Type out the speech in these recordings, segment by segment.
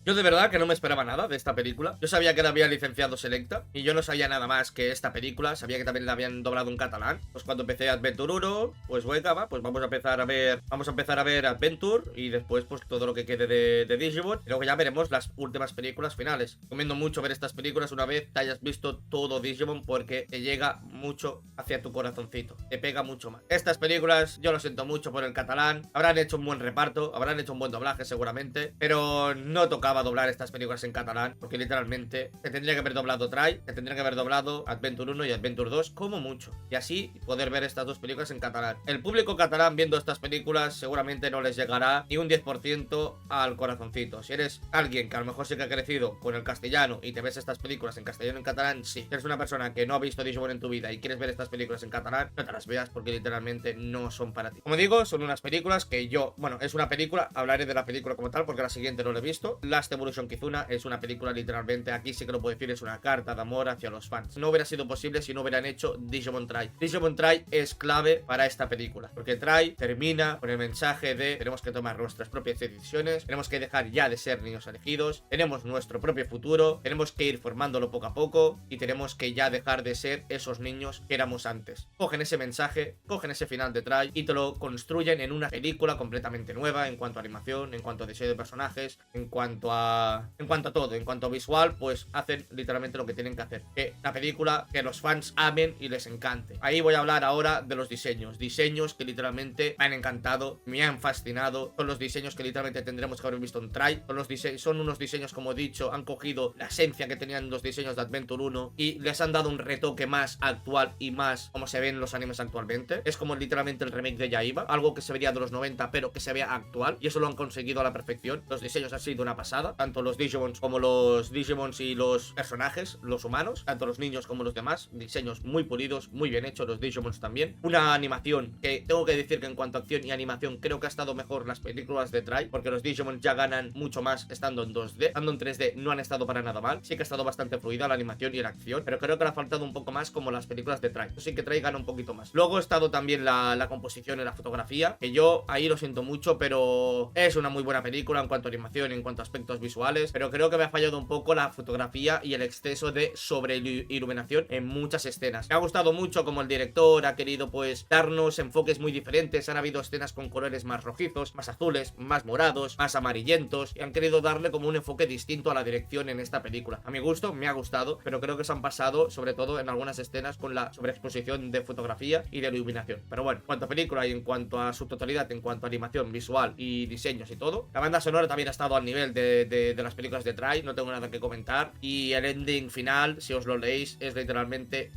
Yo de verdad que no me esperaba nada de esta película. Yo sabía que la había licenciado Selecta y yo no sabía nada más que esta película. Sabía que también la habían doblado en catalán. Pues cuando empecé Adventure 1, pues venga, va, pues vamos a empezar a ver Adventure y después pues todo lo que quede de Digimon. Y luego ya veremos las últimas películas finales. Recomiendo mucho ver estas películas una vez te hayas visto todo Digimon porque te llega mucho hacia tu corazoncito. Te pega mucho más. Estas películas, yo lo siento mucho por el catalán. Habrán hecho un buen reparto, habrán hecho un buen doblaje seguramente, pero no tocaba doblar estas películas en catalán, porque literalmente se tendría que haber doblado Try, se tendría que haber doblado Adventure 1 y Adventure 2 como mucho, y así poder ver estas dos películas en catalán. El público catalán viendo estas películas seguramente no les llegará ni un 10% al corazoncito. Si eres alguien que a lo mejor sí que ha crecido con el castellano y te ves estas películas en castellano y en catalán, sí. Si eres una persona que no ha visto Digimon en tu vida y quieres ver estas películas en catalán, no te las veas porque literalmente no son para ti. Como digo, son unas películas que yo, bueno, es una película, hablaré de la película como tal porque la siguiente no la he visto. Last Evolution Kizuna es una película literalmente, aquí sí que lo puedo decir, es una carta de amor hacia los fans. No hubiera sido posible si no hubieran hecho Digimon Try. Digimon Try es clave para esta película, porque Try termina con el mensaje de tenemos que tomar nuestras propias decisiones, tenemos que dejar ya de ser niños elegidos, tenemos nuestro propio futuro, tenemos que ir formándolo poco a poco y tenemos que ya dejar de ser esos niños que éramos antes. Cogen ese mensaje, cogen ese final de Try y te lo construyen en una película completamente nueva en cuanto a animación, en cuanto a diseño de personajes, en cuanto a todo, en cuanto a visual, pues hacen literalmente lo que tienen que hacer. Que la película, que los fans amen y les encante. Ahí voy a hablar ahora de los diseños. Diseños que literalmente me han encantado, me han fascinado. Son los diseños que literalmente tendremos que haber visto en Try. Son unos diseños, como he dicho, han cogido la esencia que tenían los diseños de Adventure 1 y les han dado un retoque más actual y más como se ven los animes actualmente. Es como literalmente el remake de Yaiba, algo que se vería de los 90 pero que se vea actual, y eso lo han conseguido a la perfección. Los diseños han sido una pasada, tanto los Digimons como los Digimons y los personajes, los humanos, tanto los niños como los demás, diseños muy pulidos, muy bien hechos, los Digimons también. Una animación que tengo que decir que en cuanto a acción y animación creo que ha estado mejor las películas de Try, porque los Digimon ya ganan mucho más estando en 2D, estando en 3D no han estado para nada mal, sí que ha estado bastante fluida la animación y la acción, pero creo que le ha faltado un poco más como las películas de Try. Sí que Try gana un poquito más. Luego ha estado también la composición y la fotografía, que yo ahí lo siento mucho, pero es una muy buena película en cuanto a animación, en cuanto a aspectos visuales, pero creo que me ha fallado un poco la fotografía y el exceso de sobreiluminación en muchas escenas. Me ha gustado mucho como el director ha querido pues darnos enfoques muy diferentes. Han habido escenas con colores más rojizos, más azules, más morados, más amarillentos, y han querido darle como un enfoque distinto a la dirección en esta película. A mi gusto me ha gustado, pero creo que se han pasado sobre todo en algunas escenas con la sobreexposición de fotografía y de iluminación. Pero bueno, en cuanto a película y en cuanto a su totalidad, en cuanto a animación visual y diseños y todo, la banda sonora también ha estado al nivel de las películas de Try, no tengo nada que comentar. Y el ending final, si os lo leéis, es literalmente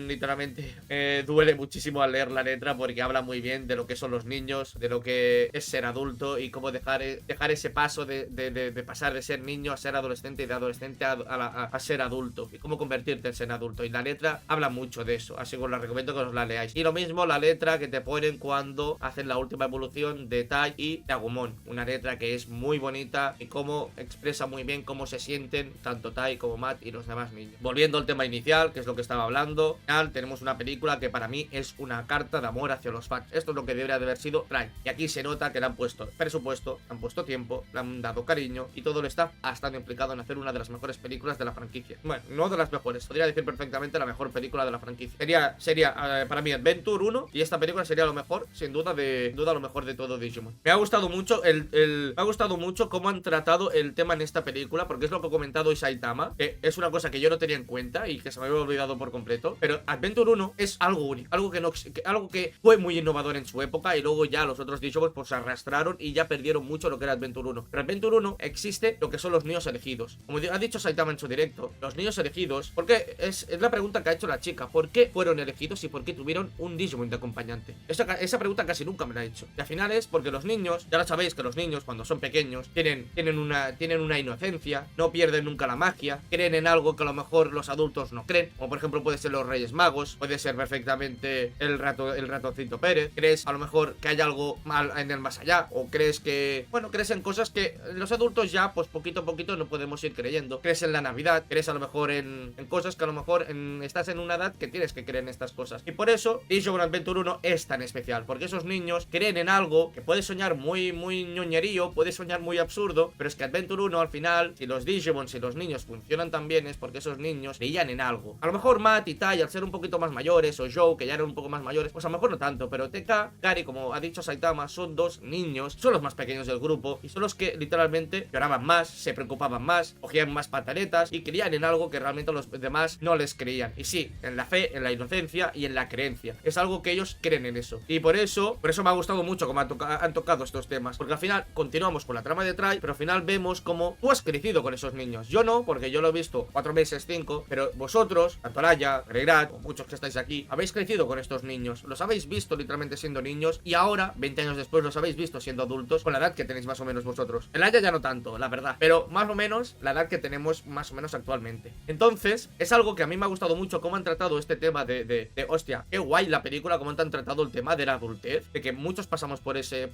literalmente duele muchísimo al leer la letra, porque habla muy bien de lo que son los niños, de lo que es ser adulto y cómo dejar ese paso de pasar de ser niño a ser adolescente y de adolescente a ser adulto, y cómo convertirte en ser adulto. Y la letra habla mucho de eso, así que os la recomiendo que os la leáis. Y lo mismo la letra que te ponen cuando hacen la última evolución de Tai y de Agumon, una letra que es muy bonita y cómo expresa muy bien cómo se sienten tanto Tai como Matt y los demás niños. Volviendo al tema inicial, que es lo que estaba hablando, al final tenemos una película que para mí es una carta de amor hacia los fans. Esto es lo que debería de haber sido Try, y aquí se nota que le han puesto presupuesto, le han puesto tiempo, le han dado cariño, y todo el staff ha estado implicado en hacer una de las mejores películas de la franquicia. Bueno, no de las mejores, podría decir perfectamente la mejor película de la franquicia. Sería para mí Adventure 1, y esta película sería lo mejor, sin duda lo mejor de todo Digimon. Me ha gustado mucho me ha gustado mucho cómo han tratado el tema en esta película, porque es lo que ha comentado Isaitama, que es una cosa que yo no tenía en cuenta y que se me había olvidado por completo. Pero Adventure 1 es algo único, algo que fue muy innovador en su época, y luego ya los otros Digimon pues se arrastraron y ya perdieron mucho lo que era Adventure 1. Pero Adventure 1 existe lo que son los niños elegidos. Como ha dicho Saitama en su directo, los niños elegidos, porque es la pregunta que ha hecho la chica: ¿por qué fueron elegidos y por qué tuvieron un Digimon de acompañante? Esa pregunta casi nunca me la ha hecho. Y al final es porque los niños, ya lo sabéis que los niños cuando son pequeños tienen una inocencia, no pierden nunca la magia, creen en algo que a lo mejor los adultos no creen, como por ejemplo puede ser los Reyes Magos, puede ser perfectamente el ratoncito Pérez. Crees a lo mejor que hay algo mal en el más allá, o crees crees en cosas que los adultos ya pues poquito a poquito no podemos ir creyendo. Crees en la Navidad, crees a lo mejor en cosas que a lo mejor estás en una edad que tienes que creer en estas cosas. Y por eso Digimon Adventure 1 es tan especial, porque esos niños creen en algo que puede soñar muy ñoñerío, puede soñar muy absurdo, absurdo, pero es que Adventure 1 al final, si los Digimon, si los niños funcionan tan bien, es porque esos niños creían en algo. A lo mejor Matt y Tai, al ser un poquito más mayores, o Joe, que ya eran un poco más mayores, pues a lo mejor no tanto, pero TK, Gary, como ha dicho Saitama, son dos niños, son los más pequeños del grupo, y son los que literalmente lloraban más, se preocupaban más, cogían más pataletas, y creían en algo que realmente los demás no les creían. Y sí, en la fe, en la inocencia y en la creencia. Es algo que ellos creen en eso. Y por eso me ha gustado mucho cómo han tocado estos temas, porque al final continuamos con la trama de Try, pero al final vemos cómo tú has crecido con esos niños. Yo no, porque yo lo he visto 4 meses, 5, pero vosotros, tanto Laia, Gregrat, o muchos que estáis aquí, habéis crecido con estos niños, los habéis visto literalmente siendo niños, y ahora, 20 años después, los habéis visto siendo adultos, con la edad que tenéis más o menos vosotros. El Laia ya no tanto, la verdad, pero más o menos la edad que tenemos más o menos actualmente. Entonces, es algo que a mí me ha gustado mucho cómo han tratado este tema hostia, qué guay la película, cómo han tratado el tema de la adultez, de que muchos pasamos por ese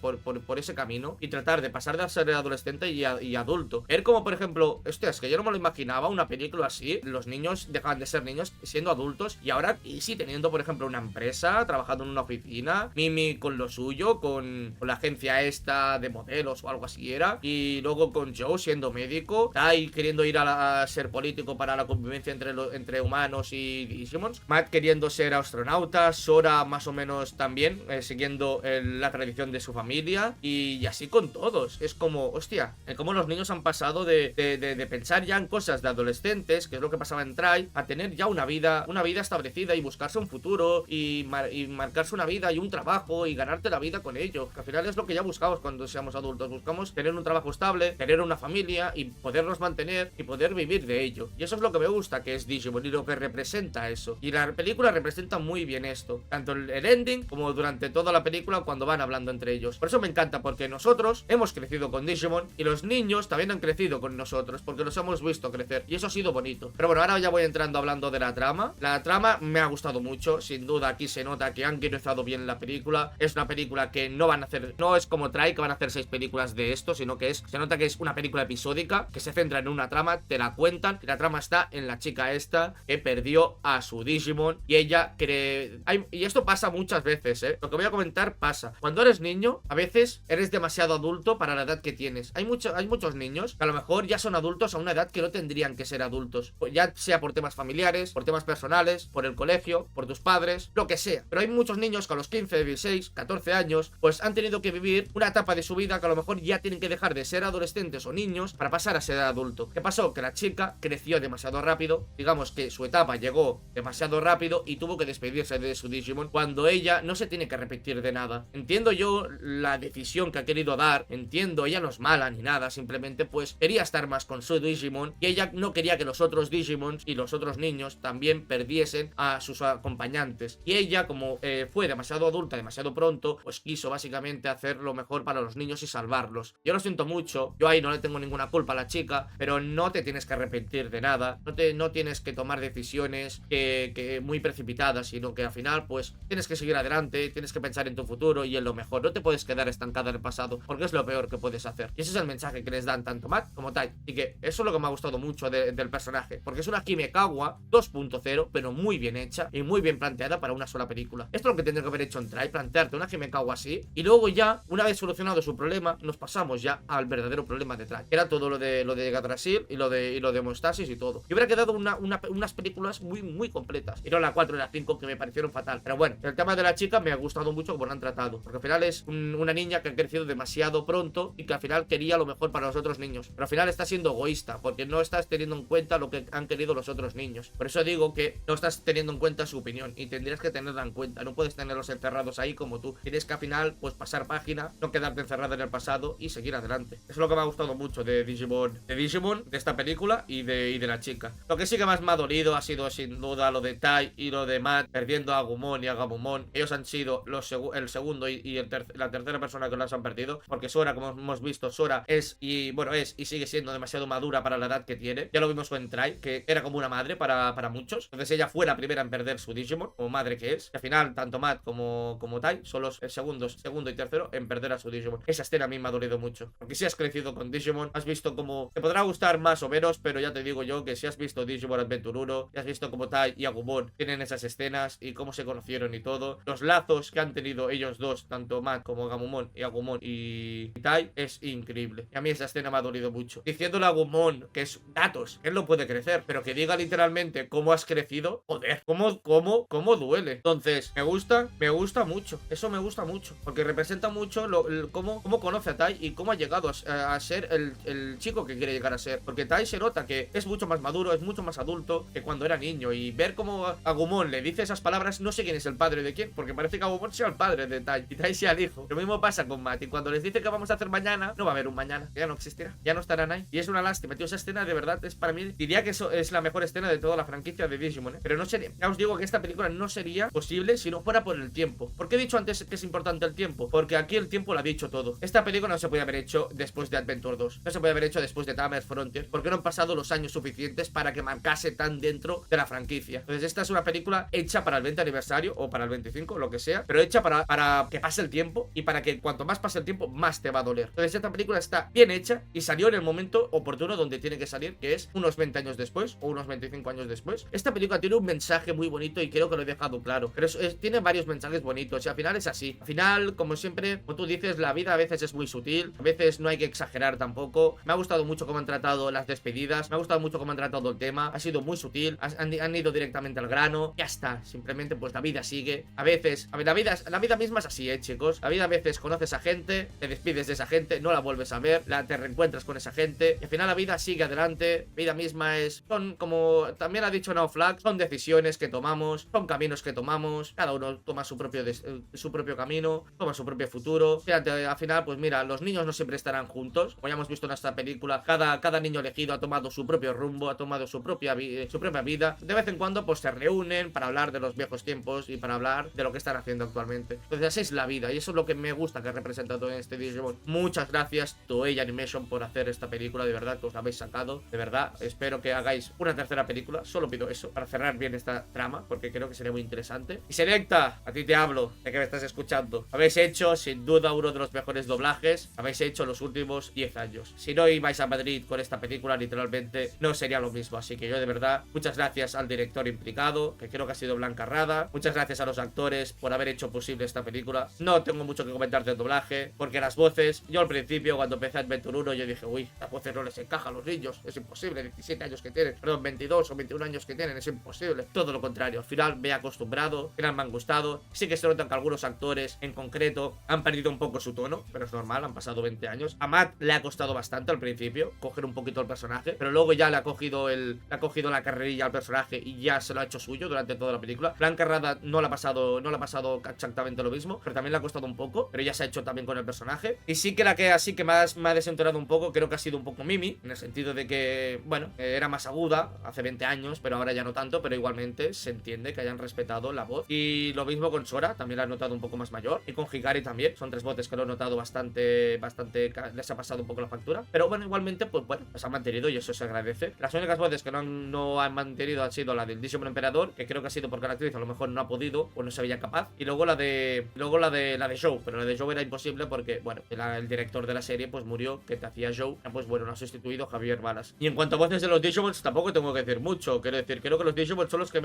camino, y tratar de pasar de ser adolescente y adulto. Ver como, por ejemplo, hostia, es que yo no me lo imaginaba una película así, los niños dejaban de ser niños siendo adultos, y ahora, y sí, teniendo, por ejemplo, una empresa, trabajando en una oficina, Mimi con lo suyo, con la agencia esta de modelos o algo así era, y luego con Joe siendo médico, Tai queriendo ir a ser político para la convivencia entre humanos y Digimons, Matt queriendo ser astronauta, Sora más o menos también, siguiendo la tradición de su familia, y así con todos. Es como, hostia, como los niños han pasado de pensar ya en cosas de adolescentes, que es lo que pasaba en Try, a tener ya una vida establecida y buscarse un futuro y marcarse una vida y un trabajo y ganarte la vida con ello, que al final es lo que ya buscamos cuando seamos adultos. Buscamos tener un trabajo estable, tener una familia y podernos mantener y poder vivir de ello, y eso es lo que me gusta que es Digimon y lo que representa eso, y la película representa muy bien esto, tanto el ending como durante toda la película cuando van hablando entre ellos. Por eso me encanta, porque nosotros hemos crecido con Digimon y los niños también han crecido con nosotros, porque los hemos visto crecer, y eso ha sido bonito. Pero bueno, ahora ya voy entrando hablando de la trama. La trama me ha gustado mucho, sin duda. Aquí se nota que han guionizado bien la película. Es una película que no van a hacer, no es como Try, que van a hacer 6 películas de esto, sino que se nota que es una película episódica, que se centra en una trama, te la cuentan, y la trama está en la chica esta que perdió a su Digimon, y ella cree... y esto pasa muchas veces, lo que voy a comentar pasa. Cuando eres niño, a veces eres demasiado adulto para la edad que tienes. Hay muchos niños que a lo mejor ya son adultos a una edad que no tendrían que ser adultos, ya sea por temas familiares, por temas personales, por el colegio, por tus padres, lo que sea. Pero hay muchos niños que a los 15, 16, 14 años pues han tenido que vivir una etapa de su vida que a lo mejor ya tienen que dejar de ser adolescentes o niños para pasar a ser adulto. ¿Qué pasó? Que la chica creció demasiado rápido, digamos que su etapa llegó demasiado rápido y tuvo que despedirse de su Digimon, cuando ella no se tiene que arrepentir de nada. Entiendo yo la decisión que ha querido dar, entiendo, ella no es mala ni nada, simplemente pues quería estar más con su Digimon, y ella no quería que los otros Digimons y los otros niños también perdiesen a sus acompañantes, y ella, como fue demasiado adulta demasiado pronto, pues quiso básicamente hacer lo mejor para los niños y salvarlos. Yo lo siento mucho, yo ahí no le tengo ninguna culpa a la chica, pero no te tienes que arrepentir de nada, no tienes que tomar decisiones que muy precipitadas, sino que al final pues tienes que seguir adelante, tienes que pensar en tu futuro y en lo mejor. No te puedes quedar estancada en el pasado, porque es lo peor que puedes hacer, y ese es el mensaje que les dan tanto Matt como Tai. Y que eso es lo que me ha gustado mucho del personaje, porque es una Himekawa 2.0, pero muy bien hecha y muy bien planteada para una sola película. Esto es lo que tendría que haber hecho en Try, plantearte una Himekawa así, y luego ya, una vez solucionado su problema, nos pasamos ya al verdadero problema de Try, que era todo lo de Yggdrasil y lo de Hemostasis y todo. Y hubiera quedado unas películas muy completas, y no la 4 y la 5, que me parecieron fatal. Pero bueno, el tema de la chica me ha gustado mucho como lo han tratado, porque al final es una niña que ha crecido demasiado pronto y que al final quería lo mejor para los otros niños, pero al final está siendo egoísta, porque no estás teniendo en cuenta lo que han querido los otros niños. Por eso digo que no estás teniendo en cuenta su opinión, y tendrías que tenerla en cuenta. No puedes tenerlos encerrados ahí como tú. Tienes que al final pues pasar página, no quedarte encerrado en el pasado y seguir adelante. Eso es lo que me ha gustado mucho de Digimon, de esta película y de la chica. Lo que sí que más me ha dolido ha sido sin duda lo de Tai y lo de Matt perdiendo a Agumon y a Gabumon. Ellos han sido el segundo y la tercera persona que los han perdido, porque Sora, como hemos visto, Sora es y sigue siendo demasiado madura para la edad que tiene. Ya lo vimos con Try, que era como una madre para muchos. Entonces ella fue la primera en perder su Digimon, como madre que es. Y al final, tanto Matt como Tai son los segundo y tercero en perder a su Digimon. Esa escena a mí me ha dolido mucho, porque si has crecido con Digimon, has visto como... Te podrá gustar más o menos, pero ya te digo yo que si has visto Digimon Adventure 1, y has visto como Tai y Agumon tienen esas escenas y cómo se conocieron y todo, los lazos que han tenido ellos dos, tanto Matt como Gamumon y Agumon y Tai, es increíble. increíble. Y a mí esa escena me ha dolido mucho. Diciéndole a Agumon que es datos, que él no puede crecer, pero que diga literalmente cómo has crecido, joder, cómo duele. Entonces, me gusta mucho. Eso me gusta mucho, porque representa mucho cómo conoce a Tai y cómo ha llegado a ser el chico que quiere llegar a ser. Porque Tai se nota que es mucho más maduro, es mucho más adulto que cuando era niño. Y ver cómo Agumon le dice esas palabras, no sé quién es el padre de quién, porque parece que Agumon sea el padre de Tai y Tai sea el hijo. Lo mismo pasa con Matt, y cuando les dice que vamos a hacer mañana, no va a haber un mañana, ya no existirá, ya no estarán ahí. Y es una lástima, tío. Esa escena de verdad es para mí, diría que eso es la mejor escena de toda la franquicia de Digimon, ¿eh? Pero no sería, ya os digo que esta película no sería posible si no fuera por el tiempo. ¿Por qué he dicho antes que es importante el tiempo? Porque aquí el tiempo lo ha dicho todo. Esta película no se puede haber hecho después de Adventure 2, no se puede haber hecho después de Tamers Frontier, porque no han pasado los años suficientes para que marcase tan dentro de la franquicia. Entonces esta es una película hecha para el 20 aniversario o para el 25, lo que sea, pero hecha para que pase el tiempo y para que cuanto más pase el tiempo, más te va a doler. Entonces esta película está bien hecha y salió en el momento oportuno donde tiene que salir, que es unos 20 años después o unos 25 años después. Esta película tiene un mensaje muy bonito y creo que lo he dejado claro, pero tiene varios mensajes bonitos y al final es así. Al final, como siempre, como tú dices, la vida a veces es muy sutil, a veces no hay que exagerar tampoco. Me ha gustado mucho cómo han tratado las despedidas, me ha gustado mucho cómo han tratado el tema, ha sido muy sutil, han ido directamente al grano, ya está, simplemente pues la vida sigue. A veces, a ver, la vida misma es así, chicos. La vida a veces conoces a gente, te despides de esa gente, no la vuelves a ver, te reencuentras con esa gente y al final la vida sigue adelante. La vida misma son como también ha dicho Now Flag, son decisiones que tomamos, son caminos que tomamos, cada uno toma su propio camino, toma su propio futuro. Fíjate, al final, pues mira, los niños no siempre estarán juntos, como ya hemos visto en esta película, cada niño elegido ha tomado su propio rumbo, ha tomado su propia vida. De vez en cuando pues se reúnen para hablar de los viejos tiempos y para hablar de lo que están haciendo actualmente. Entonces así es la vida y eso es lo que me gusta que representa todo en este Digimon. Muchas gracias Toei Animation por hacer esta película, de verdad que os la habéis sacado, de verdad. Espero que hagáis una tercera película, solo pido eso, para cerrar bien esta trama, porque creo que sería muy interesante. Y Selecta, a ti te hablo, de que me estás escuchando. Habéis hecho sin duda uno de los mejores doblajes, habéis hecho los últimos 10 años. Si no ibais a Madrid con esta película, literalmente no sería lo mismo. Así que yo de verdad, muchas gracias al director implicado, que creo que ha sido Blanca Rada. Muchas gracias a los actores por haber hecho posible esta película. No tengo mucho que comentar del doblaje, porque las voces, yo al principio cuando empecé Adventure 1, yo dije, uy, las voces no les encajan a los niños, es imposible, 17 años que tienen, perdón, 22 o 21 años que tienen, es imposible. Todo lo contrario, al final me he acostumbrado, al final me han gustado. Sí que se notan que algunos actores en concreto han perdido un poco su tono, pero es normal, han pasado 20 años. A Matt le ha costado bastante al principio coger un poquito el personaje, pero luego ya le ha cogido la carrerilla al personaje y ya se lo ha hecho suyo durante toda la película. Blanca Rada no le ha pasado exactamente lo mismo, pero también le ha costado un poco, pero ya se ha hecho también con el personaje. Y sí que la que así que más me ha desentonado un poco, creo que ha sido un poco Mimi, en el sentido de que, bueno, era más aguda hace 20 años, pero ahora ya no tanto, pero igualmente se entiende que hayan respetado la voz. Y lo mismo con Sora, también la he notado un poco más mayor, y con Hikari también, son tres voces que lo he notado bastante, les ha pasado un poco la factura, pero bueno, igualmente, pues bueno, las han mantenido y eso se agradece. Las únicas voces que no han mantenido han sido la del Digimon Emperador, que creo que ha sido porque la actriz a lo mejor no ha podido o no se veía capaz, y luego la de Joe, pero la de Joe era imposible porque, bueno, el director de la serie pues murió, que te hacía Joe, pues bueno, lo ha sustituido Javier Balas. Y en cuanto a voces de los Digimons, tampoco tengo que decir mucho, quiero decir, creo que los Digimon son los que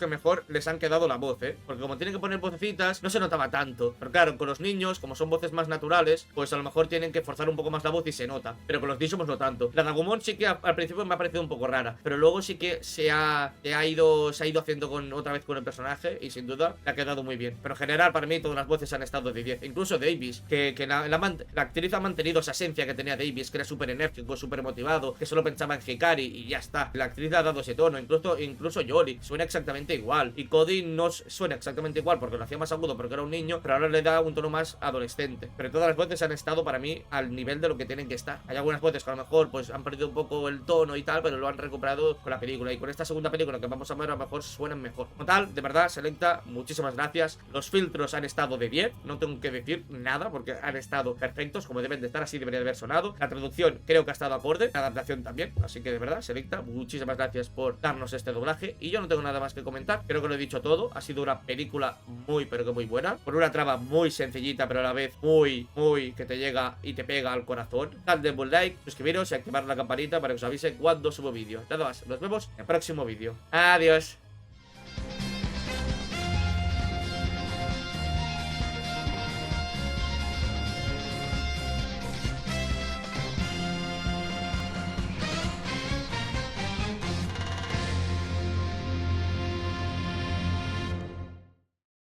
mejor les han quedado la voz, porque como tienen que poner vocecitas, no se notaba tanto, pero claro, con los niños, como son voces más naturales, pues a lo mejor tienen que forzar un poco más la voz y se nota, pero con los Digimon no tanto. La de Agumon sí que al principio me ha parecido un poco rara, pero luego sí que se ha ido haciendo otra vez con el personaje y sin duda le ha quedado muy bien. Pero en general, para mí, todas las voces han estado de 10. Incluso Davis, que la actriz ha mantenido esa esencia que tenía Davis, que era súper enérgico, súper motivado, que solo pensaba en Hikari y ya está. La actriz le ha dado ese tono. Incluso Yori suena exactamente igual. Y Cody no suena exactamente igual porque lo hacía más agudo porque era un niño, pero ahora le da un tono más adolescente. Pero todas las voces han estado para mí al nivel de lo que tienen que estar. Hay algunas voces que a lo mejor pues han perdido un poco el tono y tal, pero lo han recuperado con la película. Y con esta segunda película que vamos a ver, a lo mejor suenan mejor. Como tal, de verdad, Selecta, muchísimas gracias. Los filtros han estado de 10. No tengo que decir nada porque han estado perfectos, como deben de estar, así debería de haber sonado. La traducción creo que ha estado acorde, la adaptación también. Así que de verdad, Selecta, muchísimas gracias por darnos este doblaje. Y yo no tengo nada más que comentar. Creo que lo he dicho todo. Ha sido una película muy, pero que muy buena. Con una trama muy sencillita, pero a la vez muy que te llega y te pega al corazón. Dadle un like, suscribiros y activar la campanita para que os avise cuando subo vídeo. Nada más, nos vemos en el próximo vídeo. Adiós.